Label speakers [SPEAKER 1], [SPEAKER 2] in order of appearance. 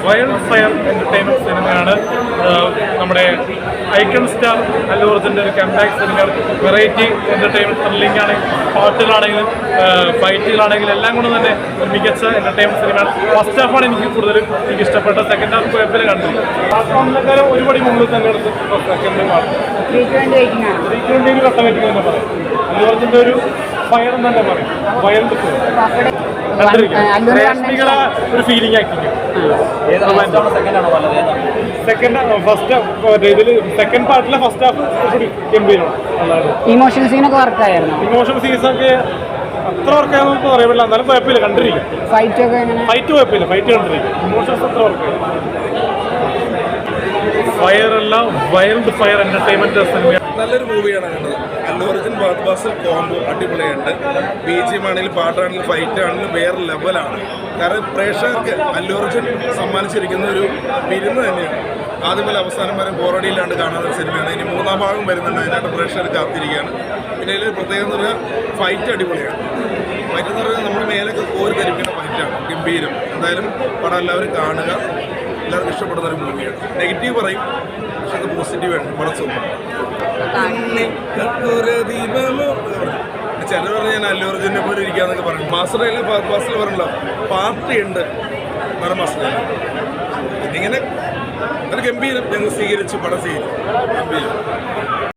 [SPEAKER 1] Wild fire entertainment സിനിമയാണ്. നമ്മുടെ icon star Allu അർജുൻ്റെ ഒരു കംബാക്ക് സിനിമയാണ്. വെറൈറ്റി എൻ്റർടൈൻമെൻറ്റ്, ത്രില്ലിംഗ് ആണെങ്കിലും പാട്ടുകളാണെങ്കിലും ഫൈറ്റുകളാണെങ്കിലും എല്ലാം കൊണ്ട് തന്നെ ഒരു മികച്ച എൻ്റർടൈൻമെൻറ്റ് സിനിമയാണ്. ഫസ്റ്റ് ഹാഫാണ് എനിക്ക് കൂടുതലും ഇഷ്ടപ്പെട്ട. സെക്കൻഡ് ഹാഫ് കുഴപ്പമില്ല കണ്ടില്ല. ഒന്നേക്കാളും ഒരുപടി മുകളിൽ തന്നെ എടുത്ത് സെക്കൻഡ് ഹാഫ് 320 ഓട്ടോമാറ്റിക് തന്നെ പറയും. അല്ലു അർജുൻ്റെ ഒരു ഫയർ എന്ന് തന്നെ പറയും. വൈൽഡ് ഫയർ രശ്മികളെ ഒരു ഫീലിംഗ് ആക്കിക്കും. സെക്കൻഡ് പാർട്ടിലെ ഫസ്റ്റ് ഹാഫ് ഗംഭീരമാണ്.
[SPEAKER 2] ഇമോഷൻ സീനൊക്കെ വർക്കായിരുന്നു.
[SPEAKER 1] ഇമോഷൻ സീൻസൊക്കെ അത്ര വർക്കായെന്ന് നമുക്ക് പറയാൻ പറ്റില്ല, എന്നാലും കുഴപ്പമില്ല, കണ്ടിരിക്കും.
[SPEAKER 2] ഫൈറ്റ്
[SPEAKER 1] കുഴപ്പമില്ല, ഫൈറ്റ് കണ്ടിരിക്കും. ഇമോഷൻസ് അത്ര വർക്കായി. ഫയർ അല്ല, വൈൽഡ് ഫയർ എൻ്റർടൈൻമെൻറ്റ് സിനിമ.
[SPEAKER 3] നല്ലൊരു മൂവിയാണ് കണ്ടത്. അല്ലു അർജുൻ ഫഹദ് ഫാസിൽ കോംബോ അടിപൊളിയുണ്ട്. BGM ആണെങ്കിലും പാട്ടാണെങ്കിലും ഫൈറ്റ് ആണെങ്കിലും വേറെ ലെവലാണ്. കാരണം പ്രേക്ഷകർക്ക് അല്ലു അർജുൻ സമ്മാനിച്ചിരിക്കുന്ന ഒരു വിരുന്ന് തന്നെയാണ്. ആദ്യം മുതൽ അവസാനം വരെ ബോറടിയില്ലാണ്ട് കാണുന്ന ഒരു സിനിമയാണ്. ഇനി മൂന്നാം ഭാഗം വരുന്നുണ്ട്, അതിനായിട്ട് പ്രേക്ഷകർ കാത്തിരിക്കുകയാണ്. പിന്നെ അതിൽ പ്രത്യേകം എന്ന് പറഞ്ഞാൽ ഫൈറ്റ് അടിപൊളിയാണ്. ഫൈറ്റ് എന്ന് പറഞ്ഞാൽ നമ്മുടെ മേലൊക്കെ കോരി ധരിക്കുന്ന ഫൈറ്റാണ്, ഗംഭീരം. എന്തായാലും പടം എല്ലാവരും കാണുക, എല്ലാവർക്കും ഇഷ്ടപ്പെടുന്ന ഒരു മൂവിയാണ്. നെഗറ്റീവ് പറയും, പക്ഷെ അത് പോസിറ്റീവാണ്. പടം സൂപ്പർ. ചിലർ പറഞ്ഞാൽ ഞാൻ അല്ലു അർജുനെ പോലെ ഇരിക്കാന്നൊക്കെ പറഞ്ഞു. മാസ്റ്ററിൽ പറഞ്ഞല്ലോ പാർട്ടി ഉണ്ട് വേറെ മാസ്റ്ററിൽ. ഇങ്ങനെ ഒരു ഗംഭീരം ഞങ്ങൾ സ്വീകരിച്ചു, പടം സ്വീകരിച്ചു, ഗംഭീരം.